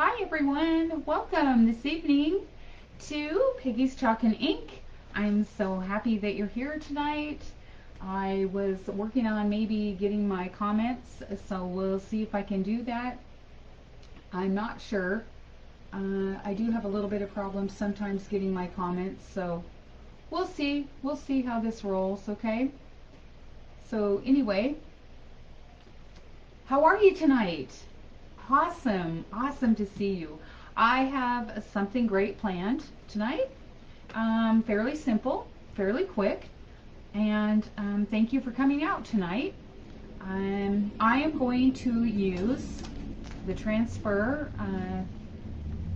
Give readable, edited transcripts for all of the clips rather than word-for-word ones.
Hi everyone, welcome this evening to Peggies Chalk and Ink. I'm so happy that you're here tonight. I was working on maybe getting my comments, so we'll see if I can do that. I'm not sure. I do have a little bit of problems sometimes getting my comments, so we'll see. We'll see how this rolls, okay? So anyway, how are you tonight? Awesome, awesome to see you. I have something great planned tonight. Fairly simple, fairly quick, and thank you for coming out tonight. I am going to use the transfer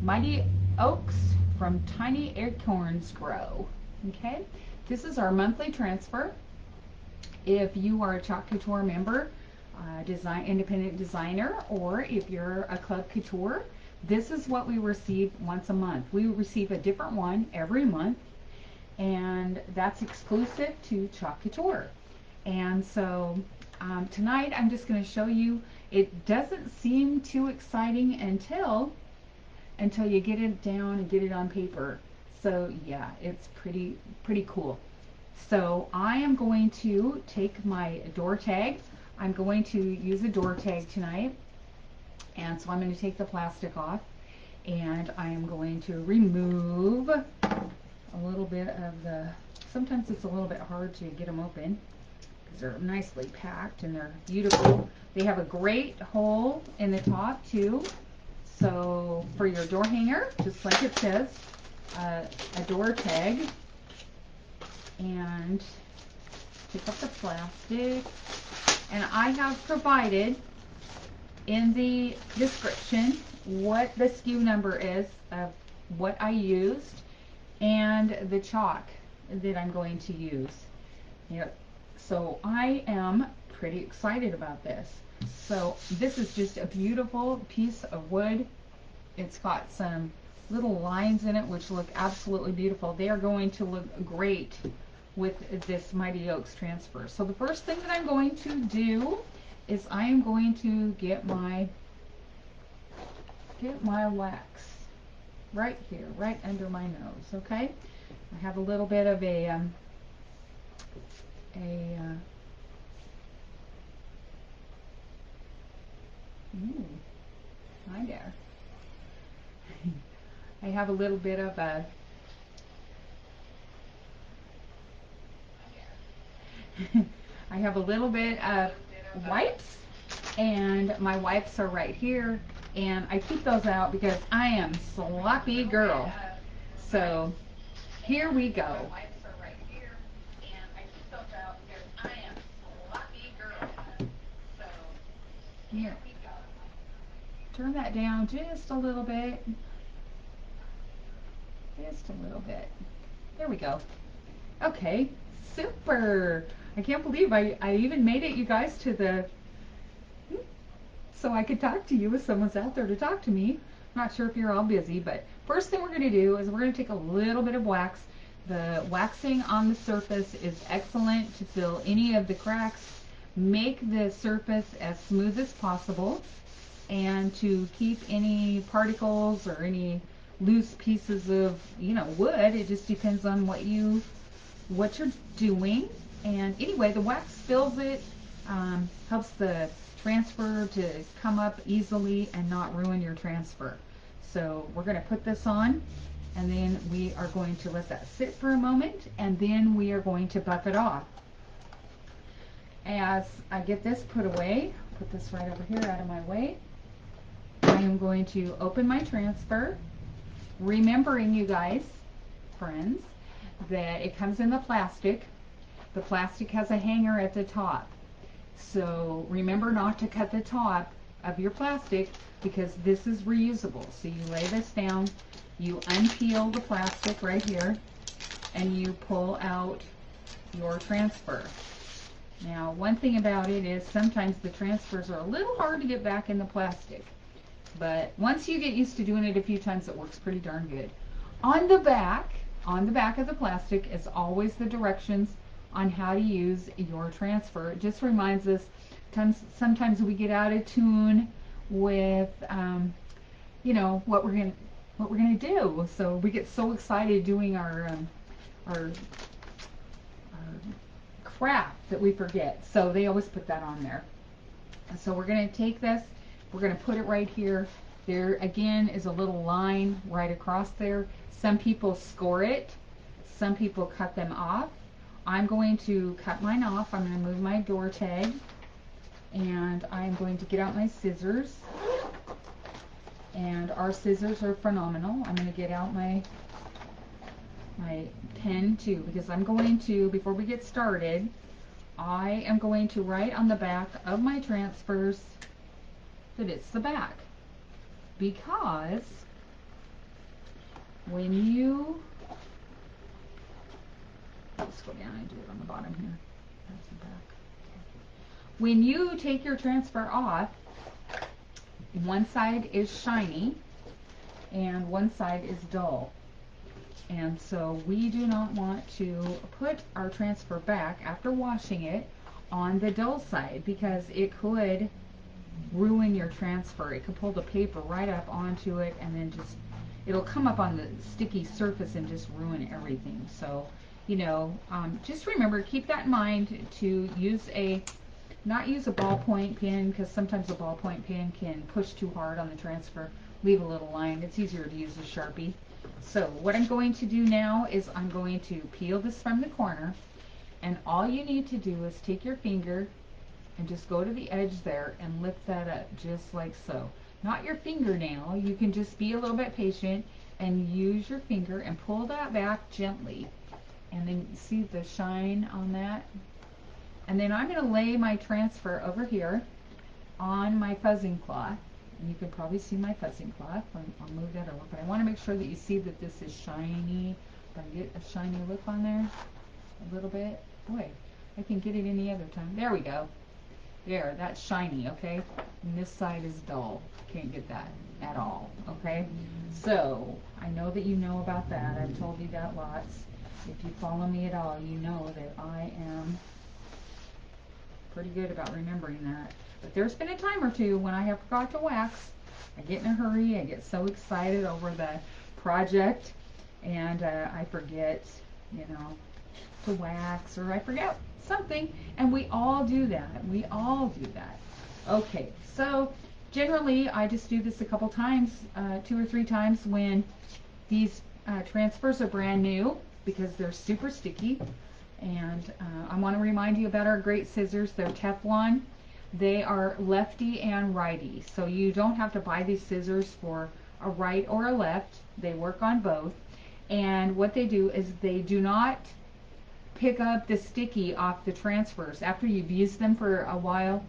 Mighty Oaks from Tiny Acorns Grow. Okay, this is our monthly transfer. If you are a Chalk Couture member, independent designer, or if you're a Club Couture, this is what we receive once a month. We receive a different one every month, and that's exclusive to Chalk Couture. And so tonight I'm just going to show you. It doesn't seem too exciting until you get it down and get it on paper. So yeah, it's pretty cool. So I am going to take my door tag. I'm going to use a door tag tonight, and so I'm going to take the plastic off, and I am going to remove a little bit of the, sometimes it's a little bit hard to get them open because they're nicely packed and they're beautiful. They have a great hole in the top too, so for your door hanger, just like it says, a door tag. And pick up the plastic. And I have provided in the description what the SKU number is of what I used and the chalk that I'm going to use. Yep. So I am pretty excited about this. So this is just a beautiful piece of wood. It's got some little lines in it which look absolutely beautiful. They are going to look great with this Mighty Oaks transfer. So the first thing that I'm going to do is I am going to get my wax right here, right under my nose. Okay, I have a little bit of a hi there. I have a little bit of a I have a little bit of wipes, and my wipes are right here, and I keep those out because I am sloppy girl. So here we go. Here. Turn that down just a little bit. Just a little bit. There we go. Okay, super. I can't believe I even made it, you guys, to the, so I could talk to you if someone's out there to talk to me. I'm not sure if you're all busy, but first thing we're going to do is we're going to take a little bit of wax. The waxing on the surface is excellent to fill any of the cracks, make the surface as smooth as possible, and to keep any particles or any loose pieces of, wood. It just depends on what you're doing. And anyway, the wax fills it, helps the transfer to come up easily and not ruin your transfer. So we're going to put this on, and then we are going to let that sit for a moment, and then we are going to buff it off. As I get this put away, put this right over here out of my way, I am going to open my transfer, remembering, you guys, friends, that it comes in the plastic. The plastic has a hanger at the top. So remember not to cut the top of your plastic because this is reusable. So you lay this down, you unpeel the plastic right here, and you pull out your transfer. Now, one thing about it is sometimes the transfers are a little hard to get back in the plastic. But once you get used to doing it a few times, it works pretty darn good. On the back of the plastic is always the directions on how to use your transfer. It just reminds us, sometimes we get out of tune with you know, what we're gonna do. So we get so excited doing our craft that we forget. So they always put that on there. And so we're gonna take this, we're gonna put it right here. There again is a little line right across there. Some people score it, some people cut them off. I'm going to cut mine off. I'm going to move my door tag, and I'm going to get out my scissors. And our scissors are phenomenal. I'm going to get out my pen too, because I'm going to, before we get started, I am going to write on the back of my transfers that it's the back. Because when you, let's go down and do it on the bottom here. That's the back. When you take your transfer off, one side is shiny and one side is dull. And so we do not want to put our transfer back after washing it on the dull side, because it could ruin your transfer. It could pull the paper right up onto it, and then just, it'll come up on the sticky surface and just ruin everything. So, you know, just remember, keep that in mind, to use not use a ballpoint pen, because sometimes a ballpoint pen can push too hard on the transfer, leave a little line. It's easier to use a Sharpie. So what I'm going to do now is I'm going to peel this from the corner, and all you need to do is take your finger and just go to the edge there and lift that up just like so. Not your fingernail. You can just be a little bit patient and use your finger and pull that back gently. And then see the shine on that? And then I'm going to lay my transfer over here on my fuzzing cloth. And you can probably see my fuzzing cloth. I'll move that over. But I want to make sure that you see that this is shiny. If I can get a shiny look on there a little bit. Boy, I can get it any other time. There we go. There, that's shiny, okay? And this side is dull. Can't get that at all, okay? So, I know that you know about that. I've told you that lots. If you follow me at all, you know that I am pretty good about remembering that. But there's been a time or two when I have forgot to wax. I get in a hurry. I get so excited over the project, and I forget, you know, to wax, or I forget something, and we all do that. We all do that. Okay, so generally I just do this a couple times, 2 or 3 times when these transfers are brand new, because they're super sticky. And I want to remind you about our great scissors. They're Teflon. They are lefty and righty, so you don't have to buy these scissors for a right or a left. They work on both. And what they do is they do not pick up the sticky off the transfers. After you've used them for a while,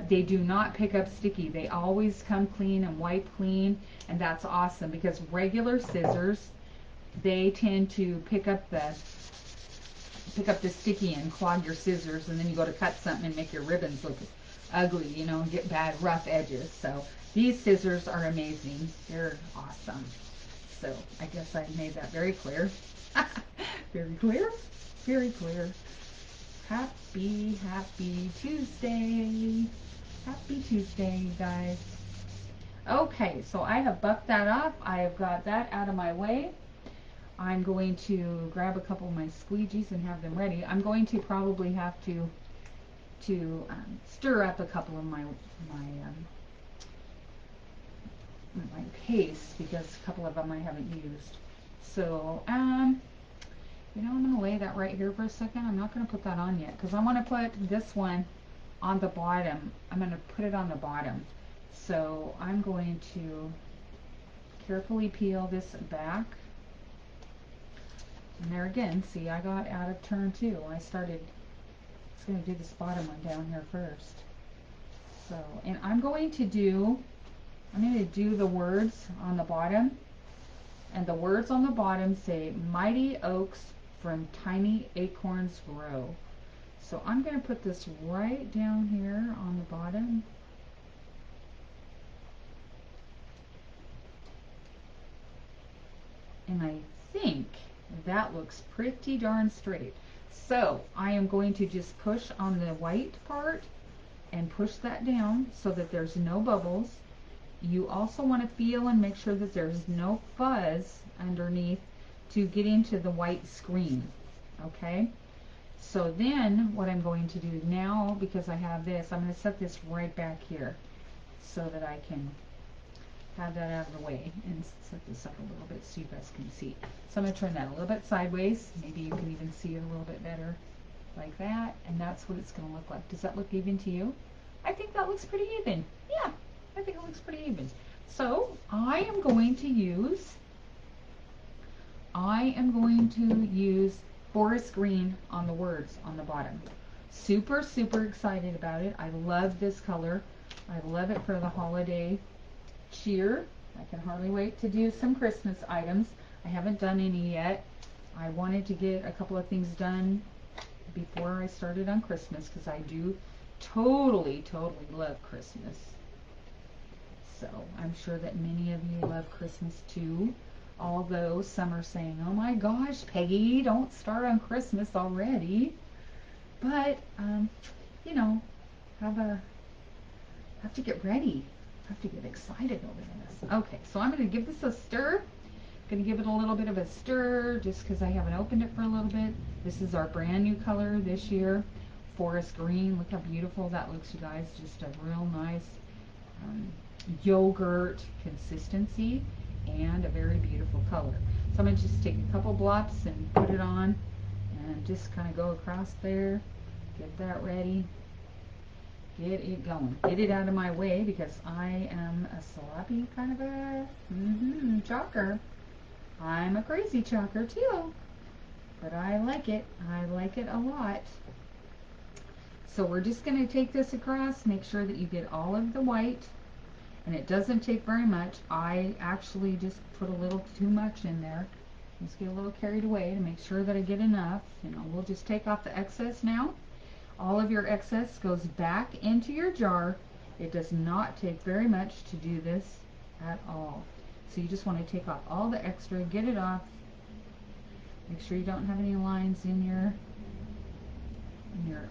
they do not pick up sticky. They always come clean and wipe clean, and that's awesome, because regular scissors, they tend to pick up the sticky and clog your scissors, and then you go to cut something and make your ribbons look ugly, you know, and get bad rough edges. So these scissors are amazing. They're awesome. So I guess I made that very clear. Very clear. Very clear. Happy Tuesday. Happy Tuesday, guys. Okay, so I have buffed that up. I have got that out of my way. I'm going to grab a couple of my squeegees and have them ready. I'm going to probably have to stir up a couple of my paste, because a couple of them I haven't used. So, you know, I'm going to lay that right here for a second. I'm not going to put that on yet, because I want to put this one on the bottom. I'm going to put it on the bottom. So I'm going to carefully peel this back. And there again, see, I got out of turn too. I was going to do this bottom one down here first. So, and I'm going to do the words on the bottom. And the words on the bottom say, "Mighty oaks from tiny acorns grow." So I'm going to put this right down here on the bottom. And I think that looks pretty darn straight. So I am going to just push on the white part and push that down so that there's no bubbles. You also want to feel and make sure that there's no fuzz underneath to get into the white screen. Okay? So then what I'm going to do now, because I have this, I'm going to set this right back here so that I can have that out of the way and set this up a little bit so you guys can see. So I'm going to turn that a little bit sideways. Maybe you can even see it a little bit better like that. And that's what it's going to look like. Does that look even to you? I think that looks pretty even. Yeah, I think it looks pretty even. So I am going to use forest green on the words on the bottom. Super, super excited about it. I love this color. I love it for the holiday cheer. I can hardly wait to do some Christmas items. I haven't done any yet. I wanted to get a couple of things done before I started on Christmas because I do totally love Christmas. So I'm sure that many of you love Christmas too. Although some are saying, oh my gosh, Peggy, don't start on Christmas already. But, you know, have to get ready. Have to get excited over this. Okay, so I'm going to give this a stir. Going to give it a little bit of a stir just because I haven't opened it for a little bit. This is our brand new color this year, forest green. Look how beautiful that looks, you guys. Just a real nice yogurt consistency and a very beautiful color. So I'm going to just take a couple blops and put it on and just kind of go across there. Get that ready. Get it going. Get it out of my way because I am a sloppy kind of a chalker. I'm a crazy chalker too, but I like it. I like it a lot. So we're just going to take this across, make sure that you get all of the white, and it doesn't take very much. I actually just put a little too much in there. Just get a little carried away to make sure that I get enough. You know, we'll just take off the excess now. All of your excess goes back into your jar. It does not take very much to do this at all. So you just want to take off all the extra, get it off. Make sure you don't have any lines in your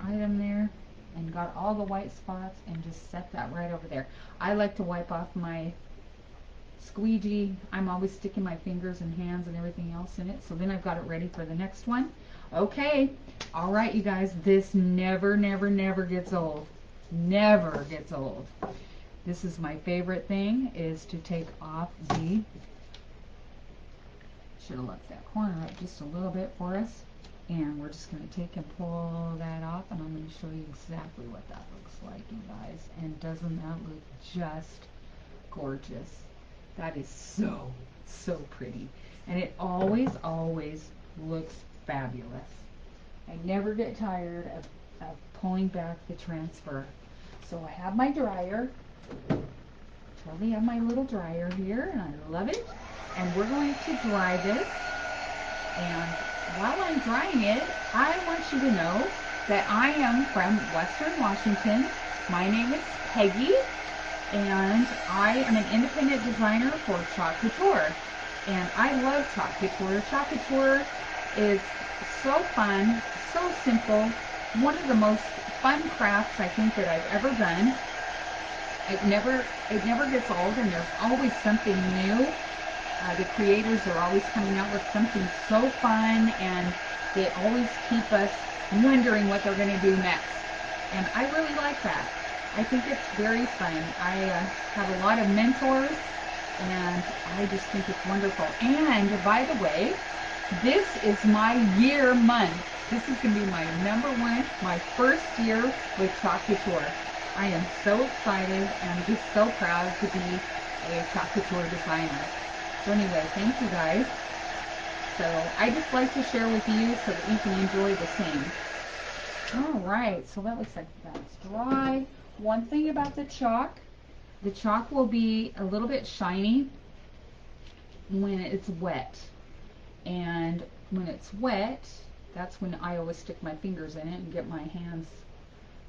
item there. And got all the white spots and just set that right over there. I like to wipe off my squeegee. I'm always sticking my fingers and hands and everything else in it. So then I've got it ready for the next one. Okay. All right, you guys. This never gets old. Never gets old. This is my favorite thing, is to take off the... Should have left that corner up just a little bit for us. And we're just going to take and pull that off, and I'm going to show you exactly what that looks like, you guys. And doesn't that look just gorgeous? That is so pretty. And it always looks fabulous. I never get tired of pulling back the transfer. So I have my dryer. Totally have my little dryer here, and I love it. And we're going to dry this. And while I'm drying it, I want you to know that I am from Western Washington. My name is Peggy, and I am an independent designer for Chalk Couture. And I love Chalk Couture. Chalk Couture is so fun, so simple, one of the most fun crafts I think that I've ever done. It never gets old, and there's always something new. The creators are always coming out with something so fun, and they always keep us wondering what they're going to do next. And I really like that. I think it's very fun. I have a lot of mentors, and I just think it's wonderful. And by the way, this is my year month. This is going to be my #1, my first year with Chalk Couture. I am so excited and just so proud to be a Chalk Couture designer. So anyway, thank you guys. So I just like to share with you so that you can enjoy the same. Alright, so that looks like that's dry. One thing about the chalk will be a little bit shiny when it's wet. And when it's wet, that's when I always stick my fingers in it and get my hands,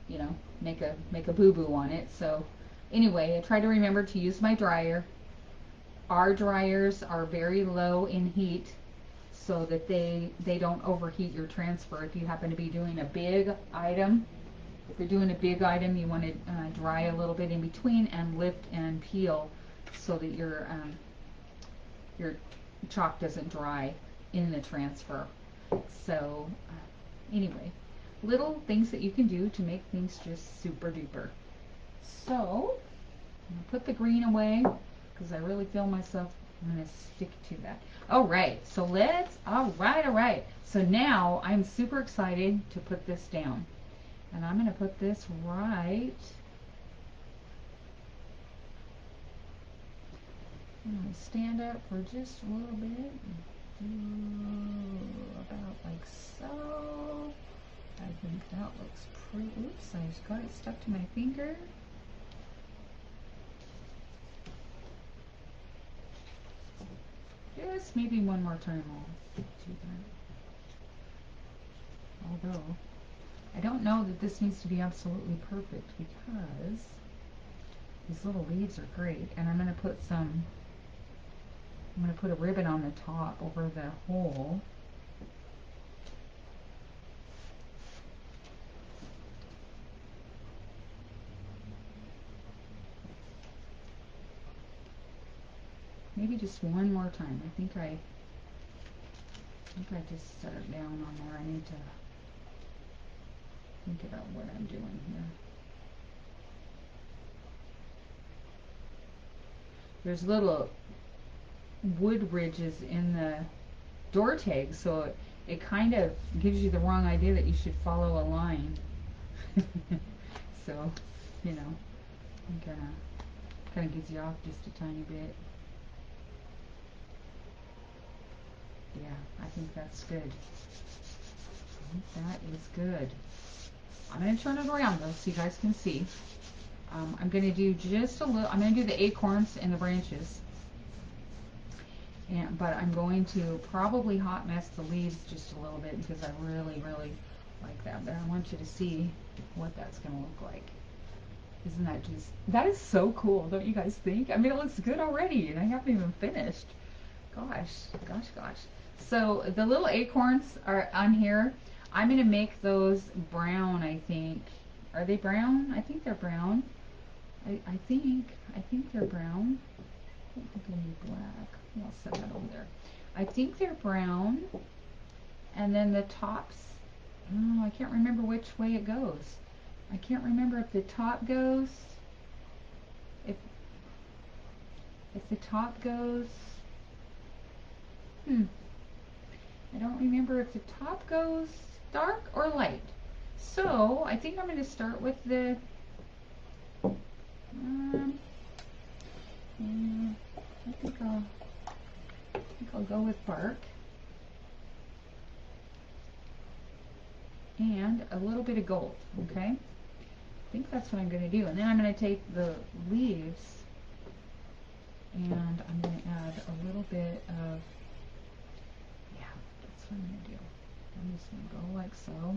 you know, make a boo-boo on it. So anyway, I try to remember to use my dryer. Our dryers are very low in heat so that they don't overheat your transfer. If you happen to be doing a big item, you want to dry a little bit in between and lift and peel so that your chalk doesn't dry in the transfer. So anyway, little things that you can do to make things just super duper. So I'm gonna put the green away because I really feel myself. I'm gonna stick to that. All right, so all right. So now I'm super excited to put this down. And I'm gonna put this right. I'm gonna stand up for just a little bit. About like so. I think that looks pretty. Oops, I just got it stuck to my finger. Just maybe one more time I'll do that. Although, I don't know that this needs to be absolutely perfect because these little leaves are great. And I'm going to put a ribbon on the top over the hole. Maybe just one more time. I think I just set it down on there. I need to think about what I'm doing here. There's little wood ridges in the door tag, so it kind of gives you the wrong idea that you should follow a line. So, you know, kind of gives you off just a tiny bit. Yeah, I think that's good. I think that is good. I'm going to turn it around though so you guys can see. I'm going to do just a little, I'm going to do the acorns and the branches. But I'm going to probably hot mess the leaves just a little bit because I really, really like that. But I want you to see what that's going to look like. Isn't that just, that is so cool, don't you guys think? I mean, it looks good already and I haven't even finished. Gosh. So the little acorns are on here. I'm going to make those brown, I think. Are they brown? I think they're brown. I think they're brown. I don't think I need black. I'll set that over there. I think they're brown. And then the tops, oh, I can't remember which way it goes. I can't remember if the top goes, if the top goes, I don't remember if the top goes dark or light. So I think I'm going to start with the I think I'll go with bark and a little bit of gold. Okay, I think that's what I'm going to do. And then I'm going to take the leaves and I'm going to add a little bit of, yeah, that's what I'm going to do. I'm just going to go like so.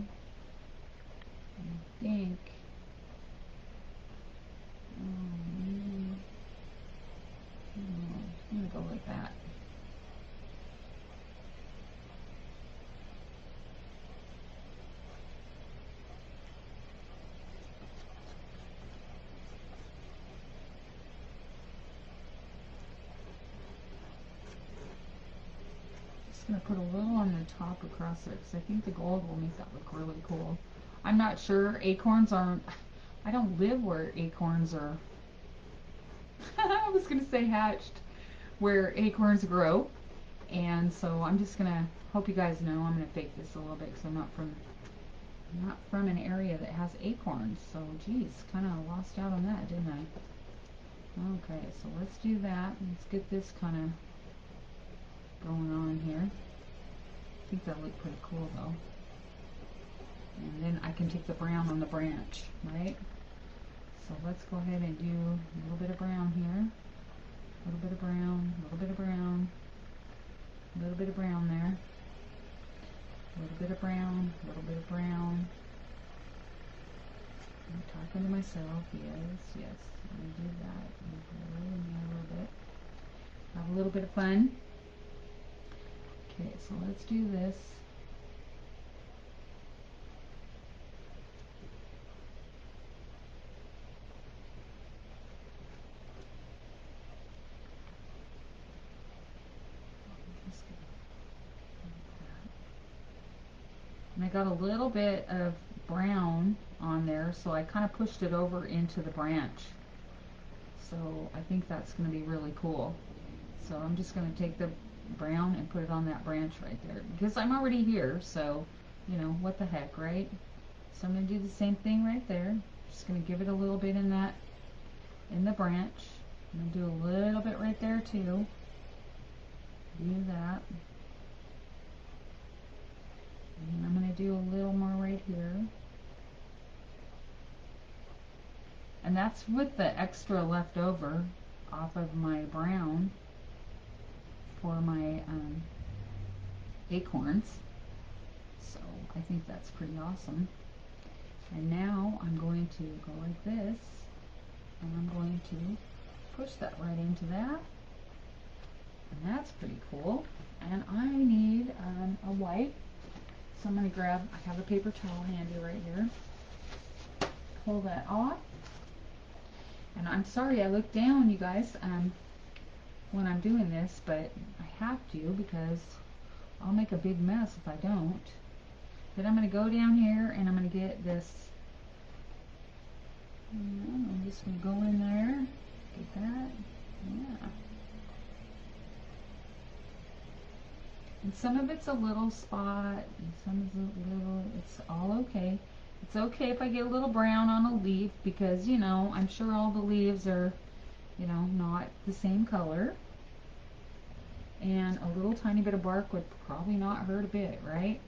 And I think I'm going to go like that. Just going to put a little on the top across there because I think the gold will make that look really cool. I'm not sure. Acorns aren't, I don't live where acorns are, I was going to say hatched, where acorns grow. And so I'm just going to, hope you guys know, I'm going to fake this a little bit because I'm not from an area that has acorns. So geez, kind of lost out on that, didn't I? Okay, so let's do that. Let's get this kind of going on here. I think that'll look pretty cool though. And then I can take the brown on the branch, right? So let's go ahead and do a little bit of brown here. A little bit of brown, a little bit of brown, a little bit of brown there. A little bit of brown, a little bit of brown. I'm talking to myself, yes. I'm going to do that. I'm going to put it in there a little bit. Have a little bit of fun. Okay, so let's do this. And I got a little bit of brown on there, so I kind of pushed it over into the branch. So I think that's going to be really cool. So I'm just going to take the brown and put it on that branch right there, because I'm already here, so you know, what the heck, right? So I'm going to do the same thing right there. Just going to give it a little bit in the branch. I'm going to do a little bit right there too. Do that. And I'm going to do a little more right here. And that's with the extra left over off of my brown for my acorns. So I think that's pretty awesome. And now I'm going to go like this, and I'm going to push that right into that. And that's pretty cool. And I need a wipe. So I'm going to grab, I have a paper towel handy right here. Pull that off. And I'm sorry I look down, you guys, when I'm doing this, but I have to because I'll make a big mess if I don't. But I'm going to go down here and I'm going to get this. I'm just going to go in there. Get that. Yeah. And some of it's a little spot, and some is a little, it's all okay. It's okay if I get a little brown on a leaf because, you know, I'm sure all the leaves are, you know, not the same color. And a little tiny bit of bark would probably not hurt a bit, right?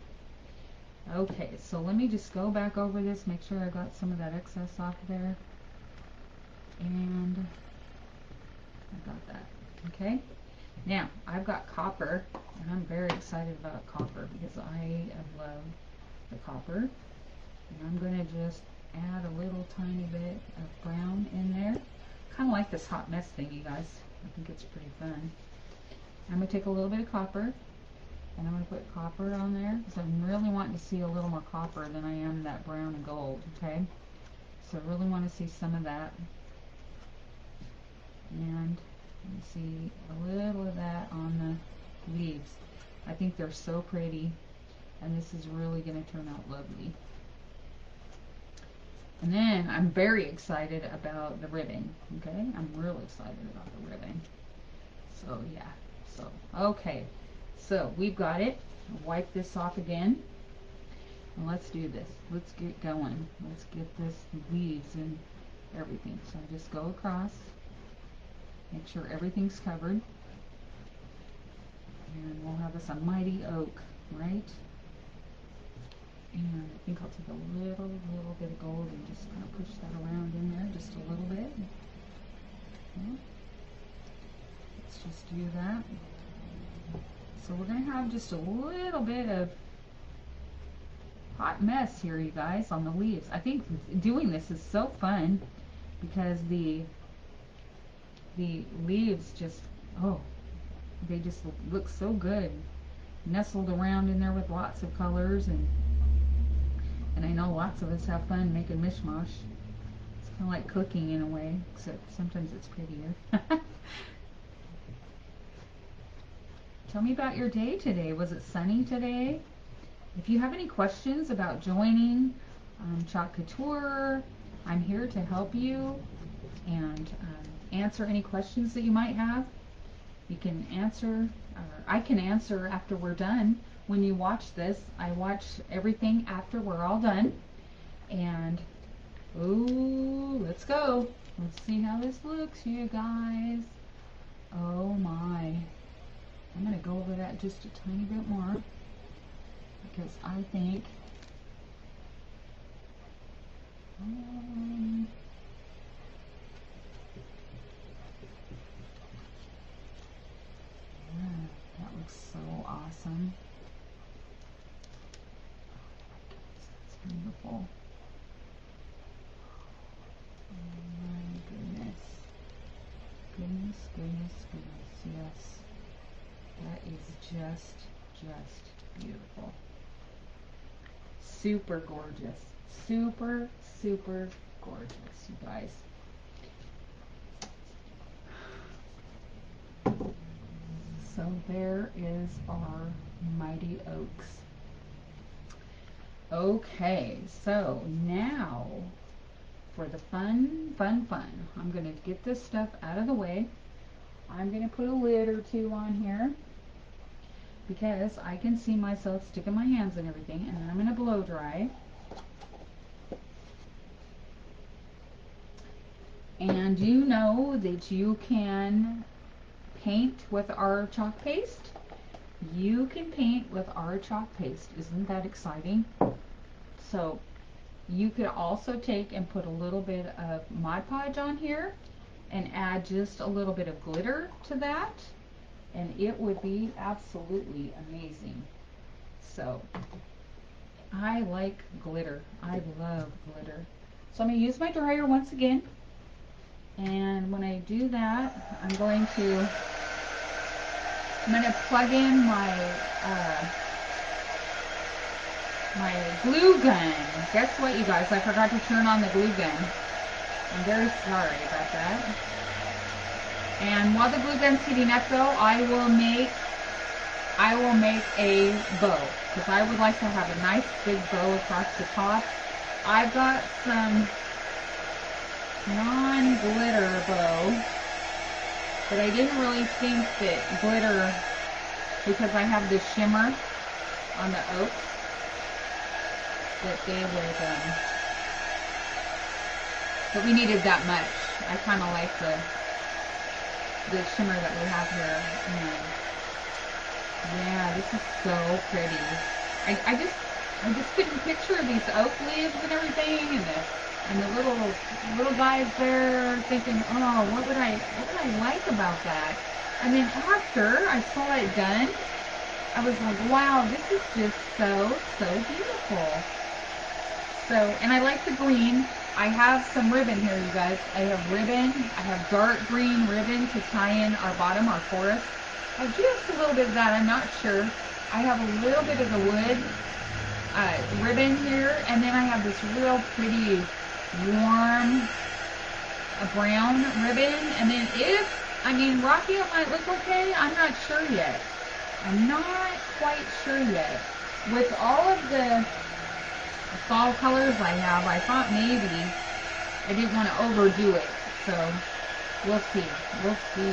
Okay, so let me just go back over this, make sure I got some of that excess off there. And I got that, okay? Now, I've got copper, and I'm very excited about copper because I love the copper. And I'm going to just add a little tiny bit of brown in there. Kind of like this hot mess thing, you guys. I think it's pretty fun. I'm going to take a little bit of copper, and I'm going to put copper on there because I'm really wanting to see a little more copper than I am that brown and gold, okay? So I really want to see some of that. And you see a little of that on the leaves. I think they're so pretty, and this is really going to turn out lovely. And then I'm very excited about the ribbon, okay? I'm real excited about the ribbon. So yeah, so okay. So we've got it. Wipe this off again. And let's do this. Let's get going. Let's get this leaves and everything. So I just go across. Make sure everything's covered. And we'll have us a mighty oak, right? And I think I'll take a little bit of gold and just kind of push that around in there just a little bit. Okay. Let's just do that. So we're going to have just a little bit of hot mess here, you guys, on the leaves. I think doing this is so fun because the leaves just, oh, they just look so good, nestled around in there with lots of colors, and I know lots of us have fun making mishmash. It's kind of like cooking in a way, except sometimes it's prettier. Tell me about your day today. Was it sunny today? If you have any questions about joining Chalk Couture, I'm here to help you and answer any questions that you might have. You can answer, or I can answer after we're done. When you watch this, I watch everything after we're all done. And, ooh, let's go. Let's see how this looks, you guys. Oh my. I'm going to go over that just a tiny bit more because I think yeah, that looks so awesome. That's beautiful. Oh my goodness. Goodness, goodness, goodness. Yes. That is just beautiful. Super gorgeous. Super, super gorgeous, you guys. So there is our mighty oaks. Okay, so now for the fun. I'm going to get this stuff out of the way. I'm going to put a lid or two on here because I can see myself sticking my hands and everything, and then I'm going to blow dry. And you know that you can paint with our chalk paste. You can paint with our chalk paste. Isn't that exciting? So you could also take and put a little bit of Mod Podge on here and add just a little bit of glitter to that, and it would be absolutely amazing. So I like glitter. I love glitter. So I'm going to use my dryer once again, and when I do that, I'm going to plug in my glue gun. Guess what, you guys? I forgot to turn on the glue gun. I'm very sorry about that. And while the glue gun's heating up, though, I will make a bow, because I would like to have a nice big bow across the top. I've got some non-glitter bow, but I didn't really think that glitter, because I have this shimmer on the oak, that they would, but we needed that much. I kind of like the shimmer that we have here. And yeah, this is so pretty. I just couldn't picture these oak leaves and everything, and the little guys there, thinking, oh, what would I like about that? And then after I saw it done, I was like, wow, this is just so beautiful. So, and I like the green. I have some ribbon here, you guys. I have ribbon. I have dark green ribbon to tie in our bottom, our forest. I have just a little bit of that. I'm not sure. I have a little bit of the wood ribbon here, and then I have this real pretty warm brown ribbon. And then Rocky, it might look okay. I'm not sure yet. I'm not quite sure yet. With all of the fall colors I have, I thought maybe I didn't want to overdo it. So we'll see. We'll see.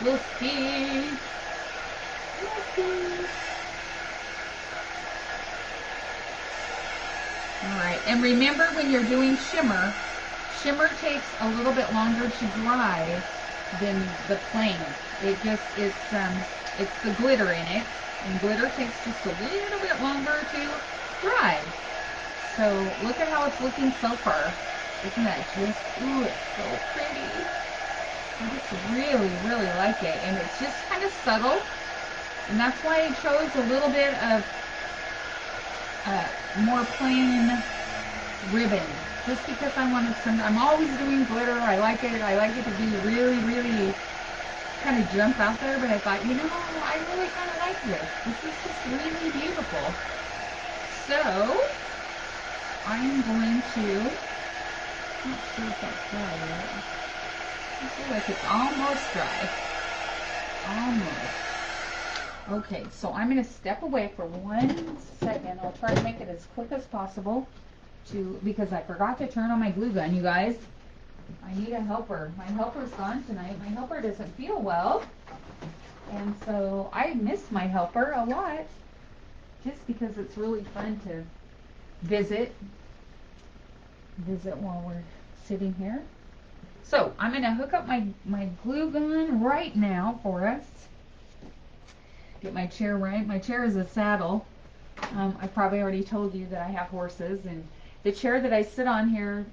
We'll see. We'll see. Alright, and remember, when you're doing shimmer takes a little bit longer to dry than the plain. It's the glitter in it, and glitter takes just a little bit longer to dry. So look at how it's looking so far. Isn't that just, ooh, it's so pretty. I just really, really like it. And it's just kind of subtle. And that's why I chose a little bit of more plain ribbon. Just because I wanted some, I'm always doing glitter. I like it to be really, really kind of jump out there. But I thought, I really kind of like this. This is just really beautiful. So I'm going to, not sure if that's dry yet. I feel like it's almost dry. Almost. Okay, so I'm going to step away for 1 second. I'll try to make it as quick as possible because I forgot to turn on my glue gun, you guys. I need a helper. My helper's gone tonight. My helper doesn't feel well. And so I miss my helper a lot, just because it's really fun to visit while we're sitting here. So I'm going to hook up my glue gun right now for us. Get my chair right. My chair is a saddle. I probably already told you that I have horses, and the chair that I sit on here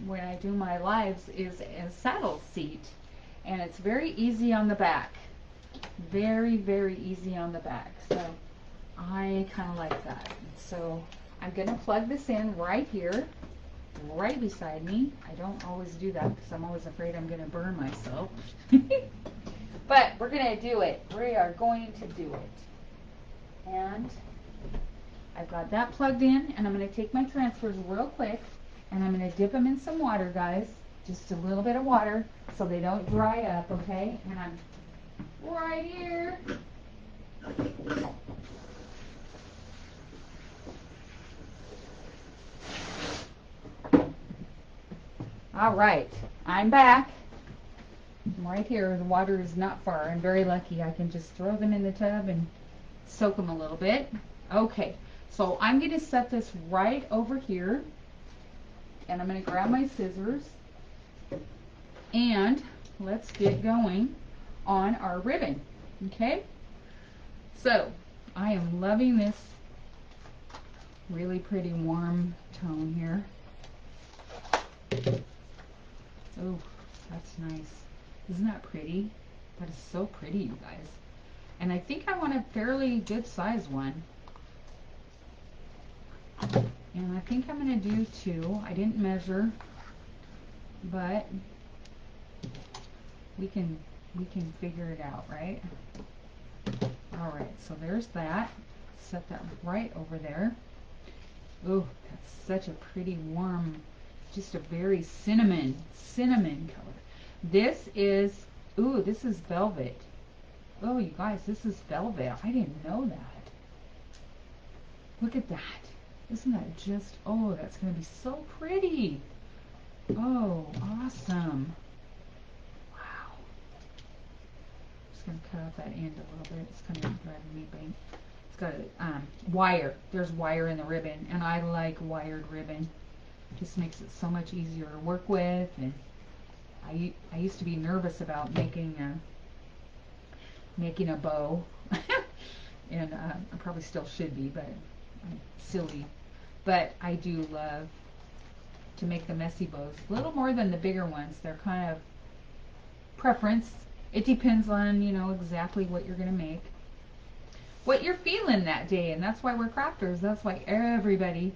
when I do my lives is a saddle seat, and it's very easy on the back. Very, very easy on the back. So I kind of like that. So I'm going to plug this in right here, right beside me. I don't always do that because I'm always afraid I'm going to burn myself. But we're going to do it. We are going to do it. And I've got that plugged in, and I'm going to take my transfers real quick, and I'm going to dip them in some water, guys. Just a little bit of water so they don't dry up, okay? And I'm right here. All right, I'm back. I'm right here. The water is not far. I'm very lucky. I can just throw them in the tub and soak them a little bit. Okay, so I'm going to set this right over here, and I'm going to grab my scissors, and let's get going on our ribbon. Okay, so I am loving this really pretty warm tone here. Oh, that's nice. Isn't that pretty? That is so pretty, you guys. And I think I want a fairly good size one. And I think I'm going to do 2. I didn't measure, but we can figure it out, right? All right, so there's that. Set that right over there. Oh, that's such a pretty warm, just a very cinnamon color. This is, ooh, this is velvet. Oh, you guys, this is velvet. I didn't know that. Look at that. Isn't that just, oh, that's going to be so pretty. Oh, awesome. Wow. Just going to cut out that end a little bit. It's kind of driving me bang. It's got a wire. There's wire in the ribbon, and I like wired ribbon. Just makes it so much easier to work with. And I used to be nervous about making a bow, and I probably still should be, but I'm silly. But I do love to make the messy bows a little more than the bigger ones. They're kind of preference. It depends on, you know, exactly what you're going to make, what you're feeling that day, and that's why we're crafters. That's why everybody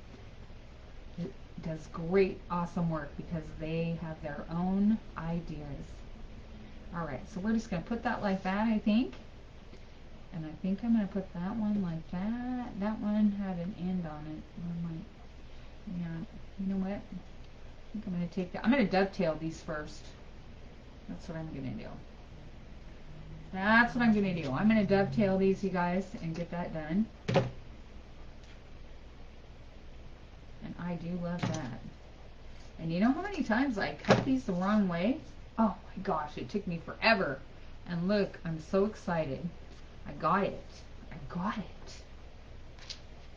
does great, awesome work, because they have their own ideas. All right, so we're just going to put that like that, I think. And I think I'm going to put that one like that. That one had an end on it. Yeah, you know what? I think I'm going to take that. I'm going to dovetail these first. That's what I'm going to do. That's what I'm going to do. I'm going to dovetail these, you guys, and get that done. And I do love that. And you know how many times I cut these the wrong way? Oh my gosh, it took me forever. And look, I'm so excited. I got it. I got it.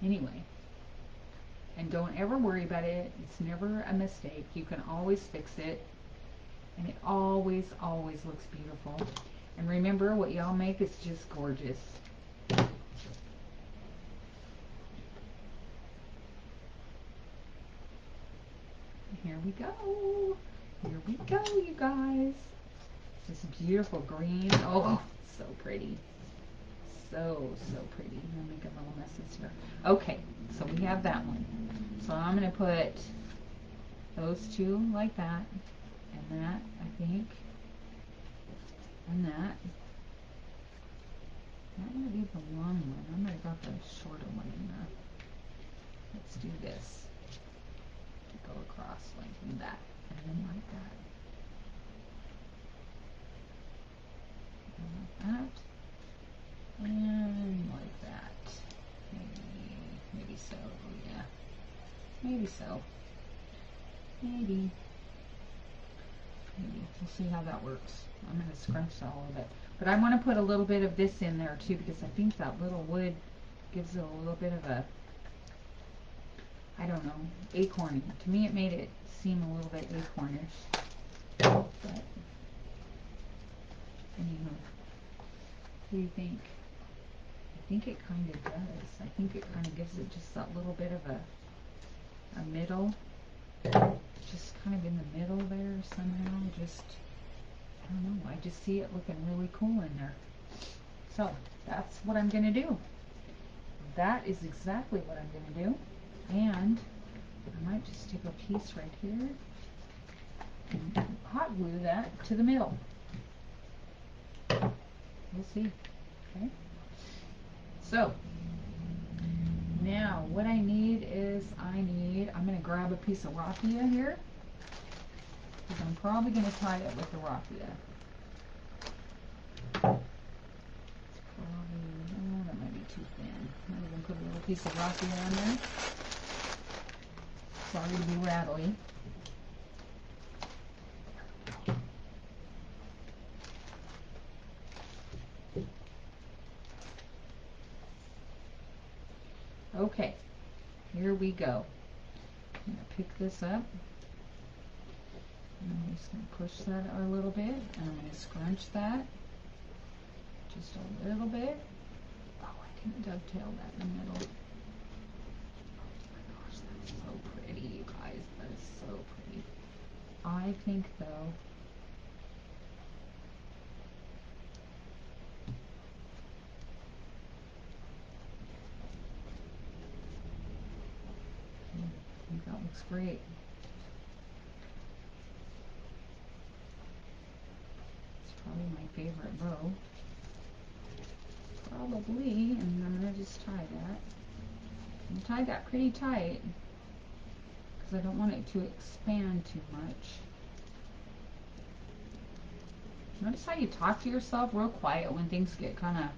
Anyway. And don't ever worry about it. It's never a mistake. You can always fix it. And it always, always looks beautiful. And remember, what y'all make is just gorgeous. Here we go. Here we go, you guys. This beautiful green. Oh, so pretty. So pretty. I'm going to make a little messes here. Okay, so we have that one. So I'm going to put those 2 like that. And that, I think. And that. That might be the long one. I might have got the shorter one in there. Let's do this. Go across like that. And then like that. And like that. And like that. Maybe so, yeah. Maybe so. Maybe. We'll see how that works. I'm going to scrunch that a little bit. But I want to put a little bit of this in there too, because I think that little wood gives it a little bit of a, I don't know, acorn. To me it made it seem a little bit acornish. But, anywho, what do you think? I think it kind of does. I think it kind of gives it just that little bit of a middle. Just kind of in the middle there somehow. Just, I don't know. I just see it looking really cool in there. So, that's what I'm going to do. That is exactly what I'm going to do. And I might just take a piece right here and hot glue that to the middle. We'll see. Okay. So, now what I need is I'm going to grab a piece of raffia here, because I'm probably going to tie it with the raffia. Probably, oh, that might be too thin. I'm going to put a little piece of raffia on there. Sorry to be rattly. Okay, here we go. I'm going to pick this up. And I'm just going to push that a little bit. And I'm going to scrunch that just a little bit. Oh, I didn't dovetail that in the middle. Oh my gosh, that's so pretty, you guys. That is so pretty. I think, though, I think that looks great. It's probably my favorite bow. Probably, and I'm going to just tie that. And tie that pretty tight because I don't want it to expand too much. Notice how you talk to yourself real quiet when things get kind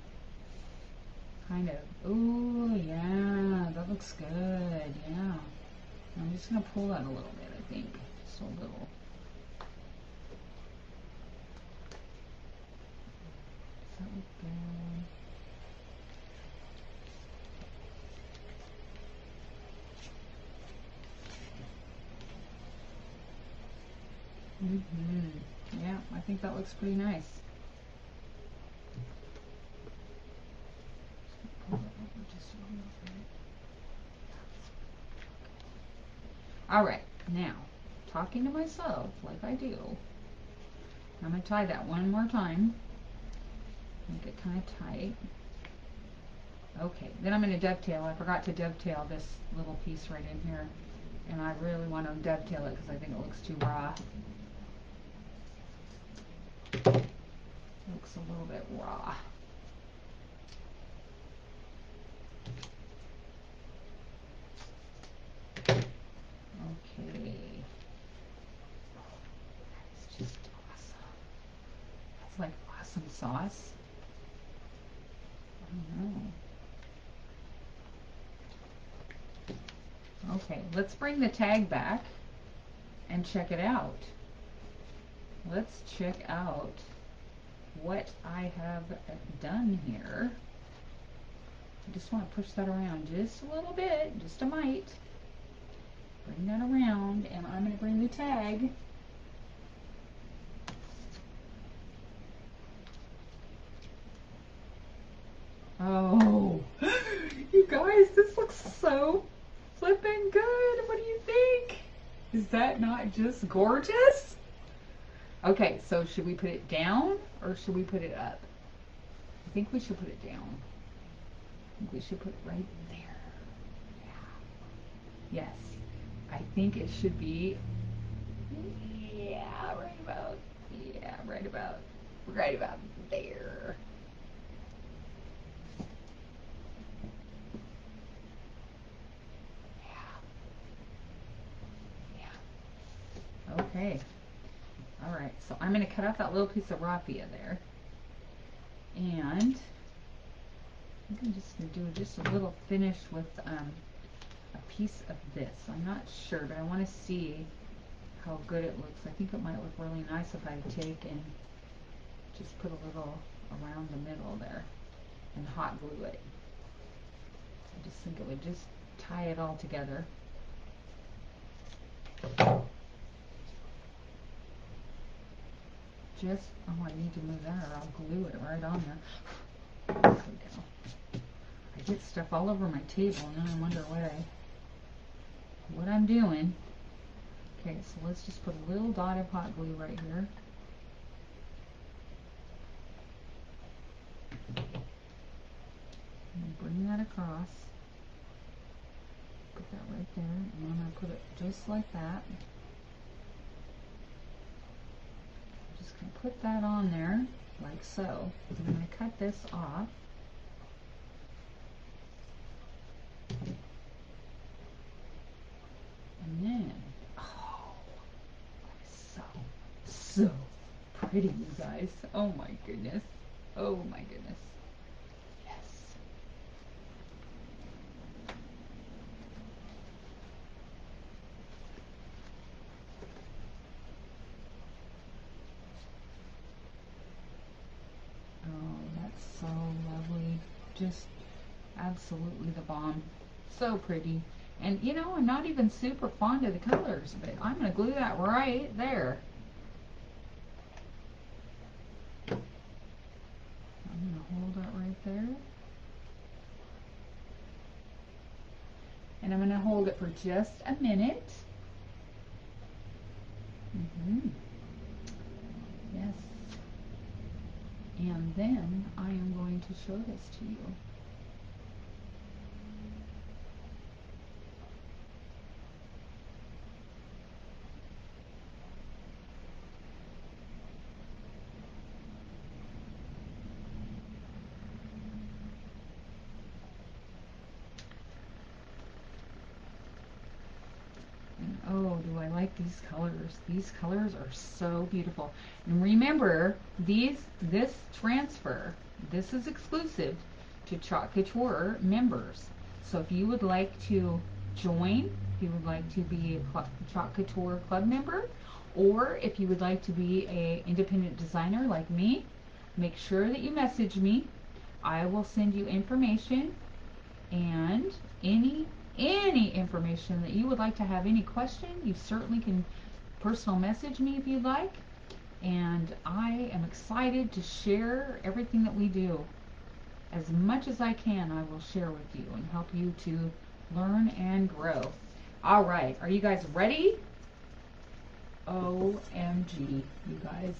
of, ooh, yeah, that looks good, yeah. I'm just going to pull that a little bit, I think, just a little. Does that look good? Yeah, I think that looks pretty nice. All right, now, talking to myself like I do, I'm going to tie that one more time. Make it kind of tight. Okay, then I'm going to dovetail. I forgot to dovetail this little piece right in here. And I really want to dovetail it because I think it looks too raw. Looks a little bit raw. Okay. That's just awesome. That's like awesome sauce. I know. Okay, let's bring the tag back and check it out. Let's check out what I have done here. I just want to push that around just a little bit, just a mite. Bring that around, and I'm going to bring the tag. Oh, you guys, this looks so flippin' good. What do you think? Is that not just gorgeous? Okay, so should we put it down or should we put it up? I think we should put it down. I think we should put it right there. Yeah. Yes. I think it should be, right about there. Yeah. Okay. All right, so I'm going to cut out that little piece of raffia there. And I'm just going to do just a little finish with a piece of this. I'm not sure, but I want to see how good it looks. I think it might look really nice if I take and just put a little around the middle there and hot glue it. I just think it would just tie it all together. Oh, I need to move that or I'll glue it right on there. I get stuff all over my table and then I wonder what I'm doing. Okay, so let's just put a little dot of hot glue right here. And bring that across. Put that right there, and I'm going to put it just like that. I'm just going to put that on there, like so. I'm going to cut this off. And then, oh, so pretty, you guys. Oh my goodness. Oh my goodness. Yes. Oh, that's so lovely. Just absolutely the bomb. So pretty. And you know, I'm not even super fond of the colors, but I'm going to glue that right there. I'm going to hold that right there. And I'm going to hold it for just a minute. Yes. And then I am going to show this to you. Oh, do I like these colors? These colors are so beautiful. And remember, this transfer, this is exclusive to Chalk Couture members. So if you would like to join, if you would like to be a Chalk Couture club member, or if you would like to be an independent designer like me, make sure that you message me. I will send you information, and any information that you would like to have any question, you certainly can personal message me if you'd like. And I am excited to share everything that we do. As much as I can, I will share with you and help you to learn and grow. All right, are you guys ready? OMG, you guys,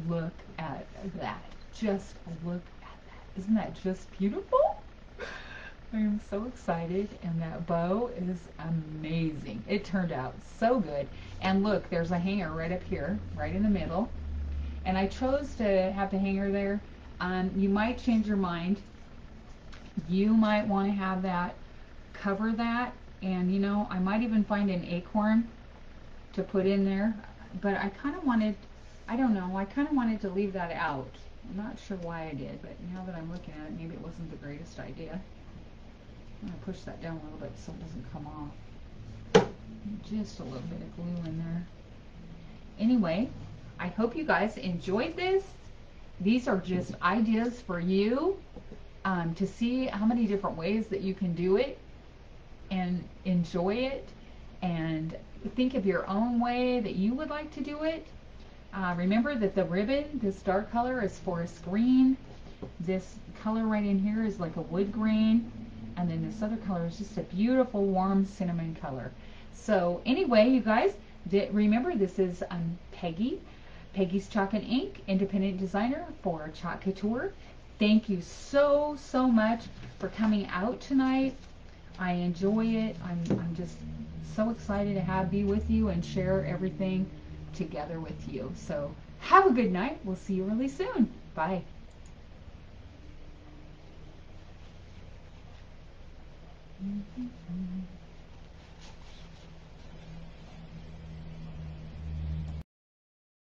look at that. Just look at that. Isn't that just beautiful? I am so excited, and that bow is amazing. It turned out so good. And look, there's a hanger right up here, right in the middle. And I chose to have the hanger there. You might change your mind. You might want to have that, cover that, and you know, I might even find an acorn to put in there. But I kind of wanted, I don't know, I kind of wanted to leave that out. I'm not sure why I did, but now that I'm looking at it, maybe it wasn't the greatest idea. I'm going to push that down a little bit so it doesn't come off. Just a little bit of glue in there. Anyway, I hope you guys enjoyed this. These are just ideas for you to see how many different ways that you can do it and enjoy it, and think of your own way that you would like to do it. Remember that the ribbon, this dark color, is forest green. This color right in here is like a wood grain. And then this other color is just a beautiful warm cinnamon color. So anyway, you guys, remember this is Peggies Chalk and Ink, independent designer for Chalk Couture. Thank you so much for coming out tonight. I enjoy it. I'm just so excited to be with you and share everything together with you. So have a good night. We'll see you really soon. Bye. Mm-hmm.